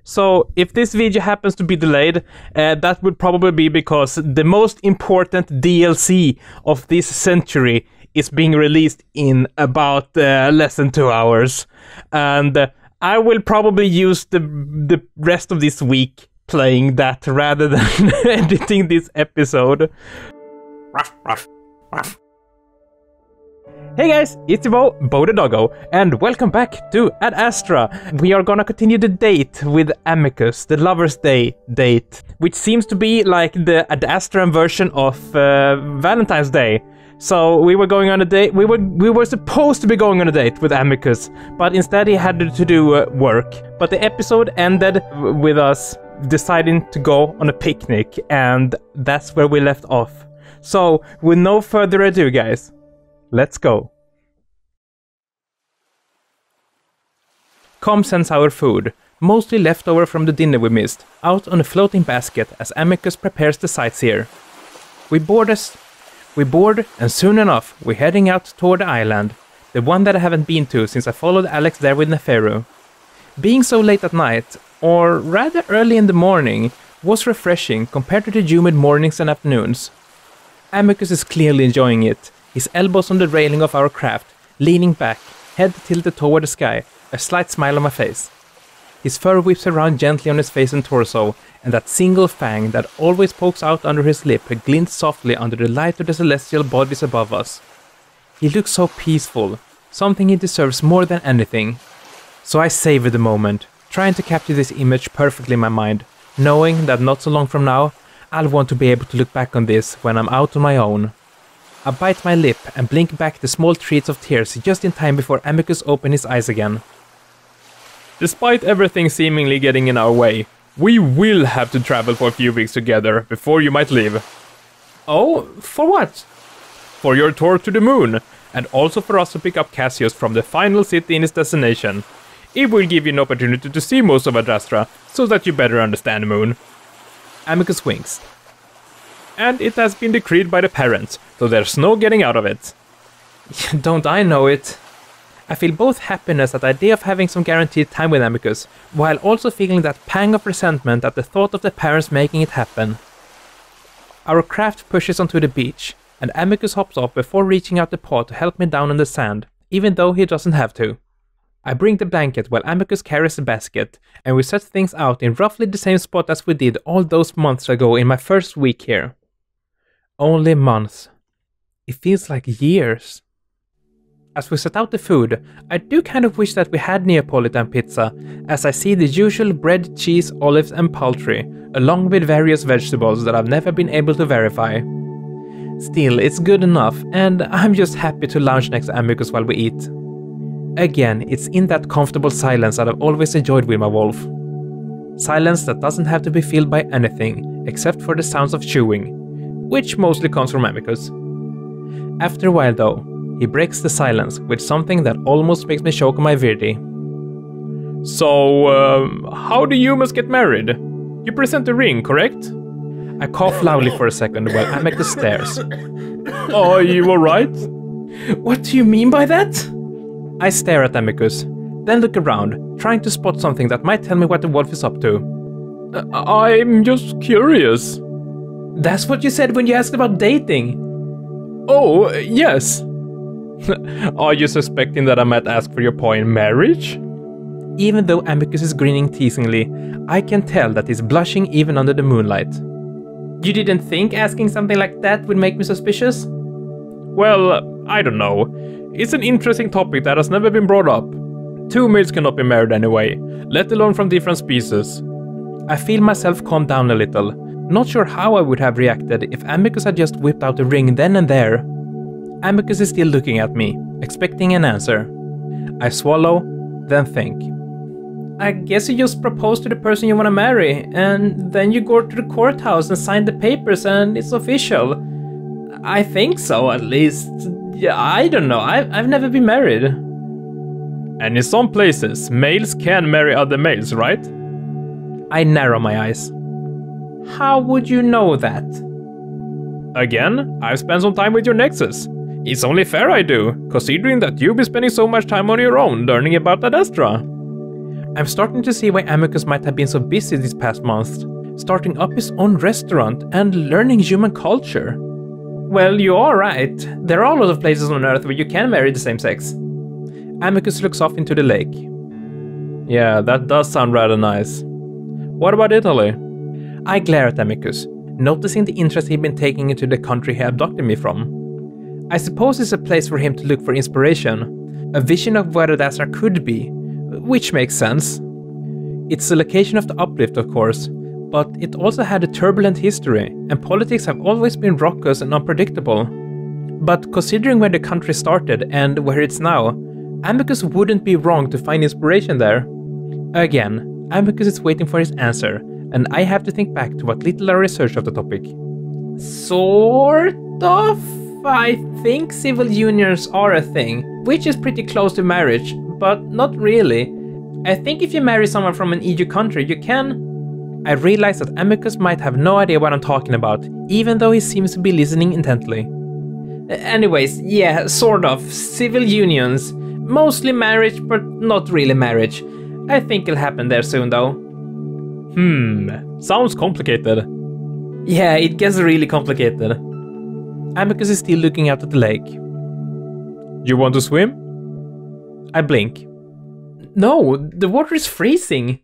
So if this video happens to be delayed, that would probably be because the most important DLC of this century is being released in about less than 2 hours. And I will probably use the rest of this week playing that rather than editing this episode. Ruff, ruff, ruff. Hey guys, it's your Bo the Doggo, and welcome back to Adastra. We are gonna continue the date with Amicus, the Lover's Day date, which seems to be like the Adastra version of Valentine's Day. So we were going on a date. We were supposed to be going on a date with Amicus, but instead he had to do work. But the episode ended with us deciding to go on a picnic, and that's where we left off. So with no further ado, guys, let's go. Com sends our food, mostly leftover from the dinner we missed, out on a floating basket as Amicus prepares the sightseer. We board, and soon enough we're heading out toward the island, the one that I haven't been to since I followed Alex there with Neferu. Being so late at night, or rather early in the morning, was refreshing compared to the humid mornings and afternoons. Amicus is clearly enjoying it, his elbows on the railing of our craft, leaning back, head tilted toward the sky, a slight smile on my face. His fur whips around gently on his face and torso, and that single fang that always pokes out under his lip glints softly under the light of the celestial bodies above us. He looks so peaceful, something he deserves more than anything. So I savor the moment, trying to capture this image perfectly in my mind, knowing that not so long from now, I'll want to be able to look back on this when I'm out on my own. I bite my lip and blink back the small treats of tears just in time before Amicus opens his eyes again. Despite everything seemingly getting in our way, we will have to travel for a few weeks together before you might leave. Oh, for what? For your tour to the moon, and also for us to pick up Cassius from the final city in his destination. It will give you an opportunity to see most of Adastra, so that you better understand the moon. Amicus winks. And it has been decreed by the parents, so there's no getting out of it. Don't I know it? I feel both happiness at the idea of having some guaranteed time with Amicus, while also feeling that pang of resentment at the thought of the parents making it happen. Our craft pushes onto the beach, and Amicus hops off before reaching out the paw to help me down on the sand, even though he doesn't have to. I bring the blanket while Amicus carries the basket, and we set things out in roughly the same spot as we did all those months ago in my first week here. Only months. It feels like years. As we set out the food, I do kind of wish that we had Neapolitan pizza, as I see the usual bread, cheese, olives and poultry, along with various vegetables that I've never been able to verify. Still, it's good enough, and I'm just happy to lounge next to Amicus while we eat. Again, it's in that comfortable silence that I've always enjoyed with my wolf. Silence that doesn't have to be filled by anything, except for the sounds of chewing, which mostly comes from Amicus. After a while though, he breaks the silence with something that almost makes me choke on my Virdi. So, how do humans get married? You present a ring, correct? I cough loudly for a second while Amicus stares. Are you alright? What do you mean by that? I stare at Amicus, then look around, trying to spot something that might tell me what the wolf is up to. I'm just curious. That's what you said when you asked about dating. Oh, yes. Are you suspecting that I might ask for your paw in marriage? Even though Amicus is grinning teasingly, I can tell that he's blushing even under the moonlight. You didn't think asking something like that would make me suspicious? Well, I don't know. It's an interesting topic that has never been brought up. Two males cannot be married anyway, let alone from different species. I feel myself calm down a little, not sure how I would have reacted if Amicus had just whipped out the ring then and there. Amicus is still looking at me, expecting an answer. I swallow, then think. I guess you just propose to the person you want to marry, and then you go to the courthouse and sign the papers and it's official. I think so, at least. Yeah, I don't know, I've never been married. And in some places, males can marry other males, right? I narrow my eyes. How would you know that? Again, I've spent some time with your Nexus. It's only fair I do, considering that you've been spending so much time on your own learning about Adastra. I'm starting to see why Amicus might have been so busy these past months, starting up his own restaurant and learning human culture. Well, you are right. There are a lot of places on Earth where you can marry the same sex. Amicus looks off into the lake. Yeah, that does sound rather nice. What about Italy? I glare at Amicus, noticing the interest he'd been taking into the country he abducted me from. I suppose it's a place for him to look for inspiration, a vision of what Adastra could be, which makes sense. It's the location of the uplift, of course, but it also had a turbulent history, and politics have always been raucous and unpredictable. But considering where the country started and where it's now, Amicus wouldn't be wrong to find inspiration there. Again, Amicus is waiting for his answer, and I have to think back to what little I researched of the topic. Sort of? I think civil unions are a thing, which is pretty close to marriage, but not really. I think if you marry someone from an EU country, you can... I realize that Amicus might have no idea what I'm talking about, even though he seems to be listening intently. Anyways, yeah, sort of. Civil unions. Mostly marriage, but not really marriage. I think it'll happen there soon, though. Sounds complicated. Yeah, it gets really complicated. Amicus is still looking out at the lake. You want to swim? I blink. No, the water is freezing.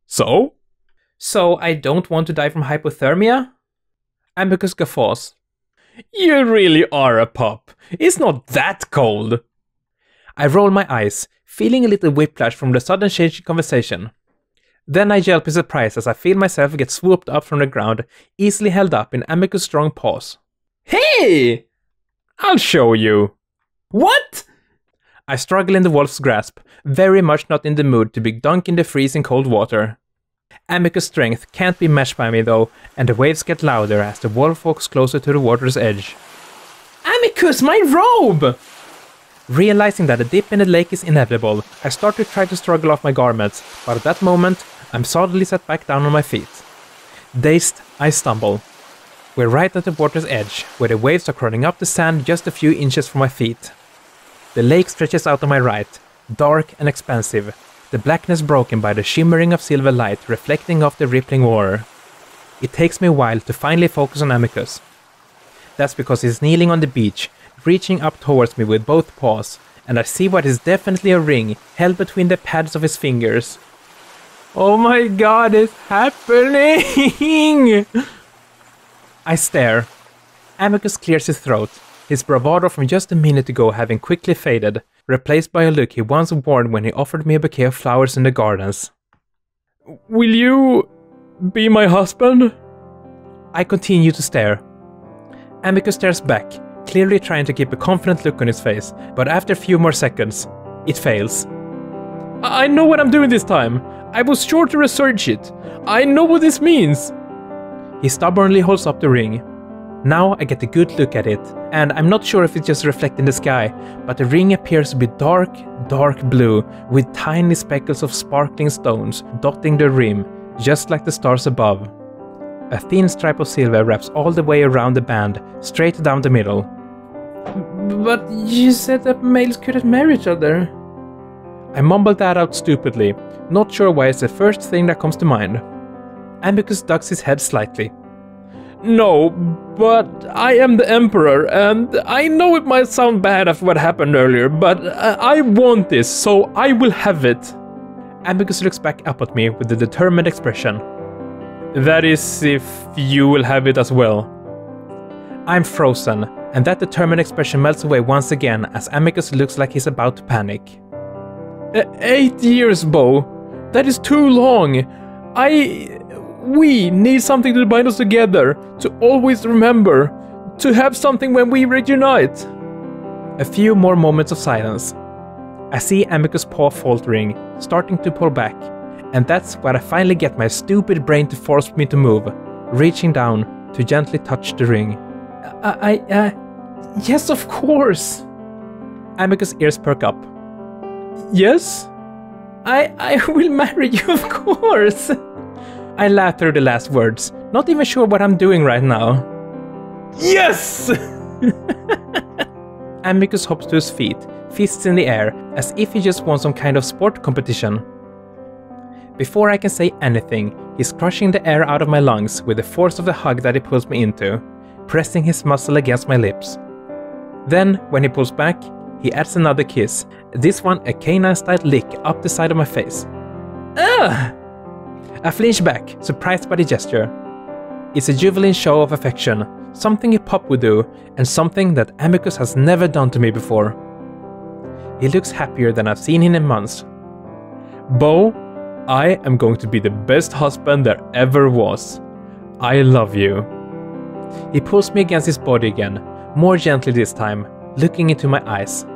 So? So I don't want to die from hypothermia? Amicus guffaws. You really are a pup. It's not that cold. I roll my eyes, feeling a little whiplash from the sudden change in conversation. Then I yelp in surprise as I feel myself get swooped up from the ground, easily held up in Amicus' strong paws. Hey! I'll show you. What? I struggle in the wolf's grasp, very much not in the mood to be dunked in the freezing cold water. Amicus' strength can't be matched by me though, and the waves get louder as the wolf walks closer to the water's edge. Amicus, my robe! Realizing that a dip in the lake is inevitable, I start to try to struggle off my garments, but at that moment, I'm suddenly set back down on my feet. Dazed, I stumble. We're right at the water's edge, where the waves are crawling up the sand just a few inches from my feet. The lake stretches out on my right, dark and expansive, the blackness broken by the shimmering of silver light reflecting off the rippling water. It takes me a while to finally focus on Amicus. That's because he's kneeling on the beach, reaching up towards me with both paws, and I see what is definitely a ring held between the pads of his fingers. Oh my god, it's happening! I stare. Amicus clears his throat, his bravado from just a minute ago having quickly faded, replaced by a look he once worn when he offered me a bouquet of flowers in the gardens. Will you be my husband? I continue to stare. Amicus stares back, clearly trying to keep a confident look on his face, but after a few more seconds, it fails. I know what I'm doing this time. I was sure to research it. I know what this means. He stubbornly holds up the ring. Now I get a good look at it, and I'm not sure if it's just reflecting the sky, but the ring appears to be dark, dark blue, with tiny speckles of sparkling stones dotting the rim, just like the stars above. A thin stripe of silver wraps all the way around the band, straight down the middle. But you said that males couldn't marry each other. I mumbled that out stupidly, not sure why it's the first thing that comes to mind. Amicus ducks his head slightly. No, but I am the Emperor, and I know it might sound bad after what happened earlier, but I want this, so I will have it. Amicus looks back up at me with a determined expression. That is, if you will have it as well. I'm frozen, and that determined expression melts away once again as Amicus looks like he's about to panic. 8 years, Bo. That is too long. We need something to bind us together, to always remember, to have something when we reunite. A few more moments of silence. I see Amicus' paw faltering, starting to pull back, and that's where I finally get my stupid brain to force me to move, reaching down to gently touch the ring. Yes, of course. Amicus' ears perk up. Yes? I will marry you, of course. I laugh through the last words, not even sure what I'm doing right now. Yes! Amicus hops to his feet, fists in the air, as if he just won some kind of sport competition. Before I can say anything, he's crushing the air out of my lungs with the force of the hug that he pulls me into, pressing his muzzle against my lips. Then, when he pulls back, he adds another kiss, this one a canine-style lick up the side of my face. Ugh! I flinch back, surprised by the gesture. It's a juvenile show of affection, something a pup would do, and something that Amicus has never done to me before. He looks happier than I've seen him in months. Bo, I am going to be the best husband there ever was. I love you. He pulls me against his body again, more gently this time, looking into my eyes.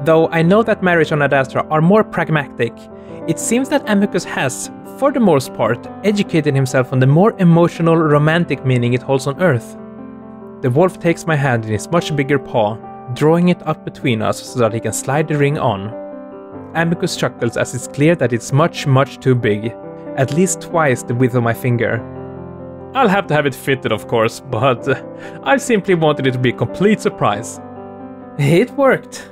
Though I know that marriage on Adastra are more pragmatic, it seems that Amicus has, for the most part, educated himself on the more emotional, romantic meaning it holds on Earth. The wolf takes my hand in his much bigger paw, drawing it up between us so that he can slide the ring on. Amicus chuckles as it's clear that it's much too big, at least twice the width of my finger. I'll have to have it fitted, of course, but I simply wanted it to be a complete surprise. It worked.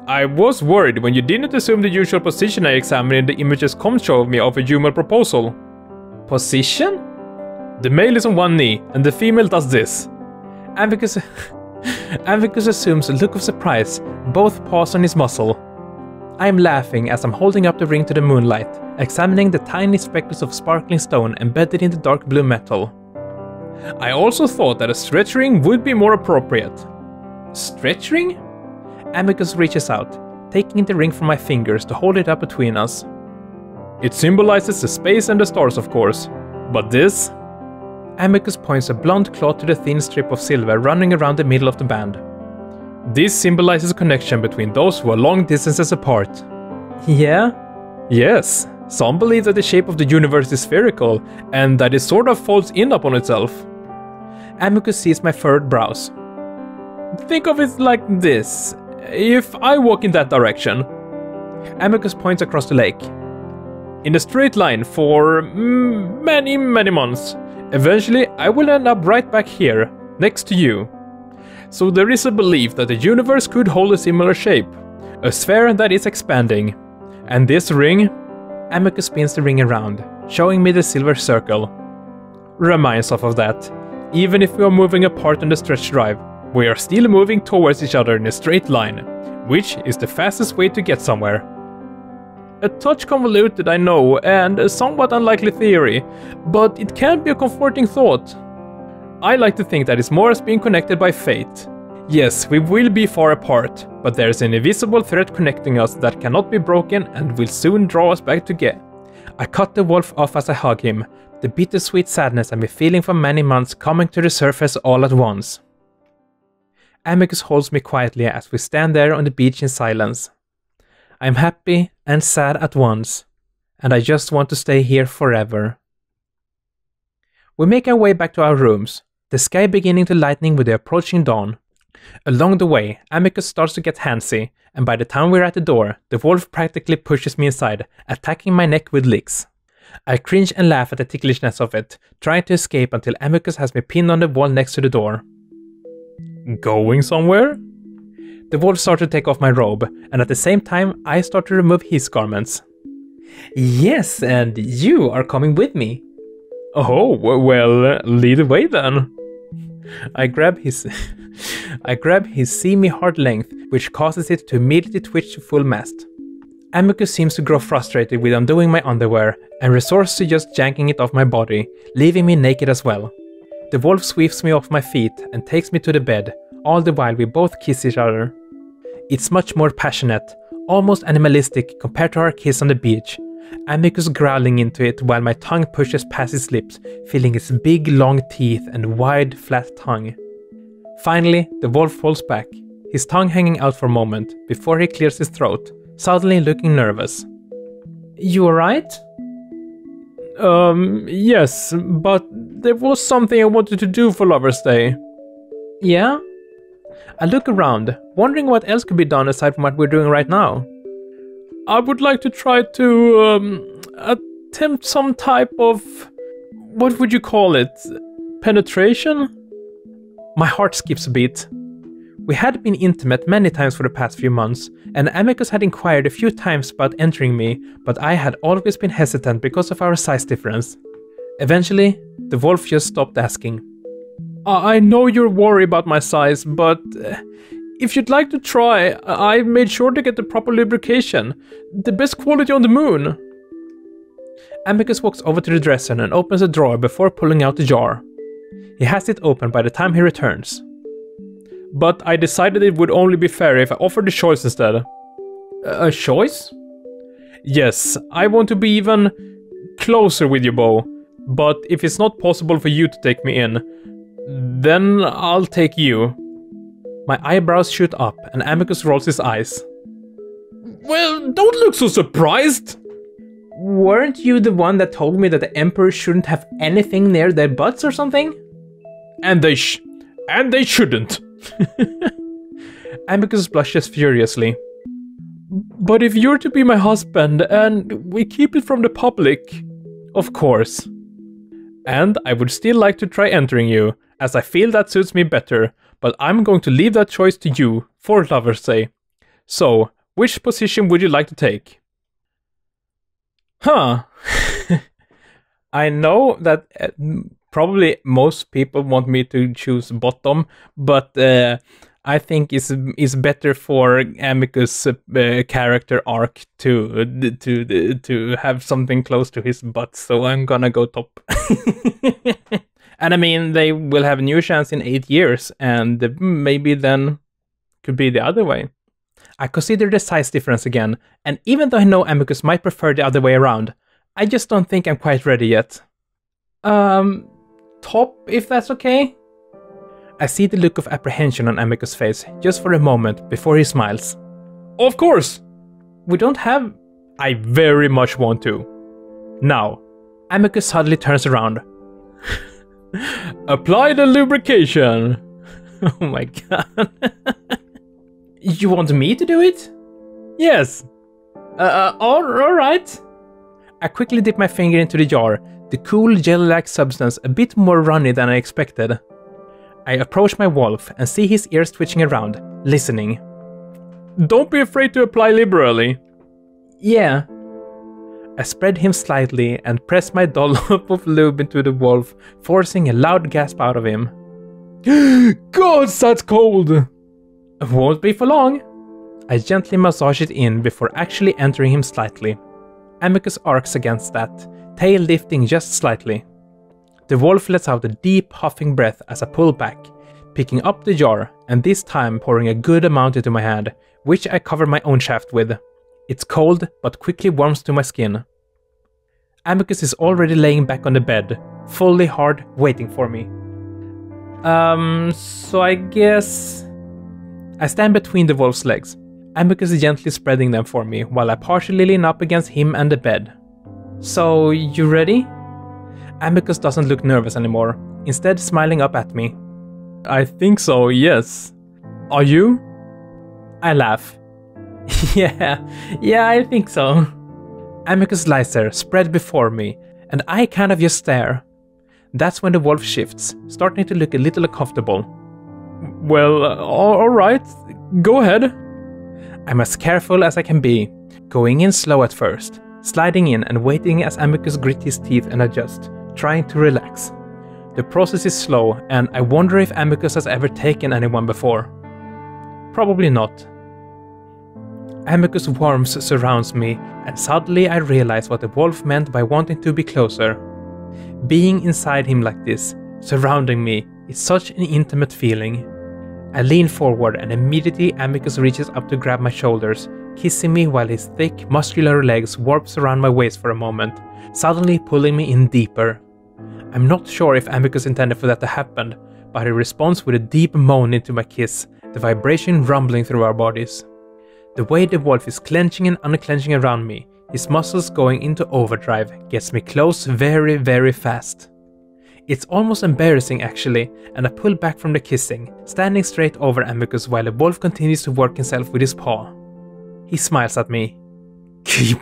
I was worried when you didn't assume the usual position I examined in the images Com showed me of a human proposal. Position? The male is on one knee, and the female does this. Amicus assumes a look of surprise, both paws on his muzzle. I am laughing as I'm holding up the ring to the moonlight, examining the tiny speckles of sparkling stone embedded in the dark blue metal. I also thought that a stretch ring would be more appropriate. Stretch ring? Amicus reaches out, taking the ring from my fingers to hold it up between us. It symbolizes the space and the stars, of course, but this? Amicus points a blonde claw to the thin strip of silver running around the middle of the band. This symbolizes a connection between those who are long distances apart. Yeah? Yes. Some believe that the shape of the universe is spherical, and that it sort of folds in upon itself. Amicus sees my furrowed brows. Think of it like this. If I walk in that direction. Amicus points across the lake. In a straight line for many months. Eventually, I will end up right back here, next to you. So there is a belief that the universe could hold a similar shape, a sphere that is expanding. And this ring? Amicus spins the ring around, showing me the silver circle. Reminds us of that. Even if we are moving apart on the stretch drive, we are still moving towards each other in a straight line, which is the fastest way to get somewhere. A touch convoluted, I know, and a somewhat unlikely theory, but it can be a comforting thought. I like to think that it's more as being connected by fate. Yes, we will be far apart, but there is an invisible thread connecting us that cannot be broken and will soon draw us back together. I cut the wolf off as I hug him, the bittersweet sadness I've been feeling for many months coming to the surface all at once. Amicus holds me quietly as we stand there on the beach in silence. I'm happy and sad at once, and I just want to stay here forever. We make our way back to our rooms, the sky beginning to lighten with the approaching dawn. Along the way, Amicus starts to get handsy, and by the time we're at the door, the wolf practically pushes me inside, attacking my neck with licks. I cringe and laugh at the ticklishness of it, trying to escape until Amicus has me pinned on the wall next to the door. Going somewhere? The wolf starts to take off my robe, and at the same time, I start to remove his garments. Yes, and you are coming with me. Oh, well, lead the way then. I grab his seamy hard length, which causes it to immediately twitch to full mast. Amicus seems to grow frustrated with undoing my underwear, and resorts to just janking it off my body, leaving me naked as well. The wolf sweeps me off my feet and takes me to the bed, all the while we both kiss each other. It's much more passionate, almost animalistic compared to our kiss on the beach, Amicus growling into it while my tongue pushes past his lips, feeling its big long teeth and wide flat tongue. Finally, the wolf falls back, his tongue hanging out for a moment before he clears his throat, suddenly looking nervous. You alright? Yes, but there was something I wanted to do for Lover's Day. Yeah? I look around, wondering what else could be done aside from what we're doing right now. I would like to try to, attempt some type of... what would you call it? Penetration? My heart skips a beat. We had been intimate many times for the past few months, and Amicus had inquired a few times about entering me, but I had always been hesitant because of our size difference. Eventually, the wolf just stopped asking. I know you're worried about my size, but if you'd like to try, I've made sure to get the proper lubrication. The best quality on the moon. Amicus walks over to the dresser and opens a drawer before pulling out the jar. He has it open by the time he returns. But I decided it would only be fair if I offered a choice instead. A choice? Yes, I want to be even closer with you, Bo. But if it's not possible for you to take me in, then I'll take you. My eyebrows shoot up and Amicus rolls his eyes. Well, don't look so surprised! Weren't you the one that told me that the Emperor shouldn't have anything near their butts or something? And they shouldn't. Amicus blushes furiously. But if you're to be my husband and we keep it from the public, of course. And I would still like to try entering you, as I feel that suits me better, but I'm going to leave that choice to you, for lovers' sake. So, which position would you like to take? Huh. I know that probably most people want me to choose bottom, but I think it's better for Amicus' character arc to have something close to his butt, so I'm gonna go top. And I mean, they will have a new chance in 8 years, and maybe then could be the other way. I consider the size difference again, and even though I know Amicus might prefer the other way around, I just don't think I'm quite ready yet. Top, if that's okay? I see the look of apprehension on Amicus' face just for a moment before he smiles. Of course! We don't have... I very much want to. Now, Amicus suddenly turns around. Apply the lubrication! Oh my god. You want me to do it? Yes. Alright. I quickly dip my finger into the jar, the cool jelly-like substance a bit more runny than I expected. I approach my wolf and see his ears twitching around, listening. Don't be afraid to apply liberally. Yeah. I spread him slightly and press my dollop of lube into the wolf, forcing a loud gasp out of him. God, that's cold! Won't be for long. I gently massage it in before actually entering him slightly. Amicus arcs against that, tail lifting just slightly. The wolf lets out a deep huffing breath as I pull back, picking up the jar and this time pouring a good amount into my hand, which I cover my own shaft with. It's cold, but quickly warms to my skin. Amicus is already laying back on the bed, fully hard, waiting for me. So I guess... I stand between the wolf's legs. Amicus is gently spreading them for me, while I partially lean up against him and the bed. So, you ready? Amicus doesn't look nervous anymore, instead smiling up at me. I think so, yes. Are you? I laugh. Yeah, I think so. Amicus lies there, spread before me, and I kind of just stare. That's when the wolf shifts, starting to look a little uncomfortable. Well, alright, go ahead. I'm as careful as I can be, going in slow at first, sliding in and waiting as Amicus grits his teeth and adjusts, trying to relax. The process is slow, and I wonder if Amicus has ever taken anyone before. Probably not. Amicus' warmth surrounds me, and suddenly I realize what the wolf meant by wanting to be closer. Being inside him like this, surrounding me, is such an intimate feeling. I lean forward and immediately Amicus reaches up to grab my shoulders, kissing me while his thick, muscular legs warps around my waist for a moment, suddenly pulling me in deeper. I'm not sure if Amicus intended for that to happen, but he responds with a deep moan into my kiss, the vibration rumbling through our bodies. The way the wolf is clenching and unclenching around me, his muscles going into overdrive, gets me close very, very fast. It's almost embarrassing actually, and I pull back from the kissing, standing straight over Amicus while the wolf continues to work himself with his paw. He smiles at me. Keep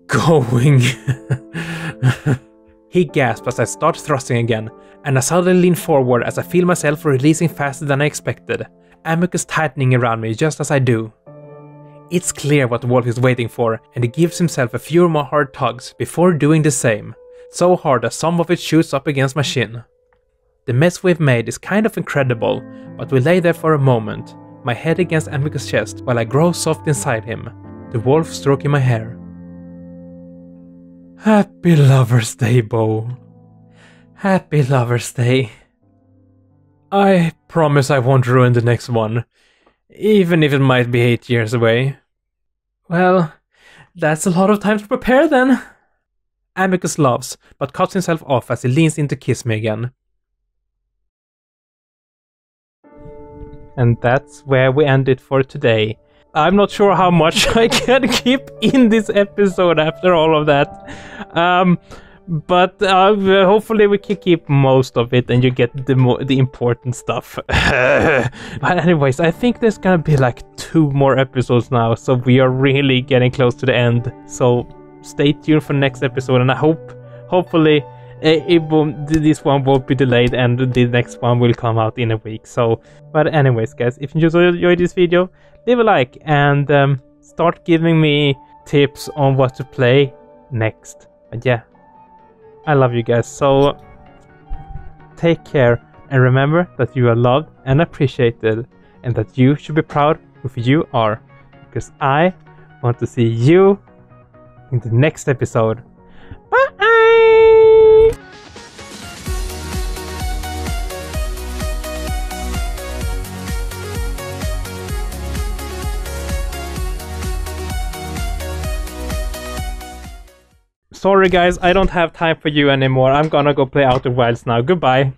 going. He gasps as I start thrusting again, and I suddenly lean forward as I feel myself releasing faster than I expected, Amicus tightening around me just as I do. It's clear what the wolf is waiting for, and he gives himself a few more hard tugs before doing the same, so hard that some of it shoots up against my shin. The mess we've made is kind of incredible, but we lay there for a moment, my head against Amicus' chest while I grow soft inside him, the wolf stroking my hair. Happy Lover's Day, Bo. Happy Lover's Day. I promise I won't ruin the next one, even if it might be 8 years away. Well, that's a lot of time to prepare then. Amicus laughs, but cuts himself off as he leans in to kiss me again. And that's where we end it for today. I'm not sure how much I can keep in this episode after all of that. But hopefully we can keep most of it and you get the important stuff. But anyways, I think there's gonna be like 2 more episodes now, so we are really getting close to the end. So stay tuned for next episode, and I hopefully this one won't be delayed and the next one will come out in a week. So, but anyways, guys, if you enjoyed this video, leave a like and start giving me tips on what to play next. But yeah, I love you guys, so take care and remember that you are loved and appreciated, and that you should be proud of who you are, because I want to see you in the next episode. Bye! Sorry guys, I don't have time for you anymore. I'm gonna go play Outer Wilds now. Goodbye.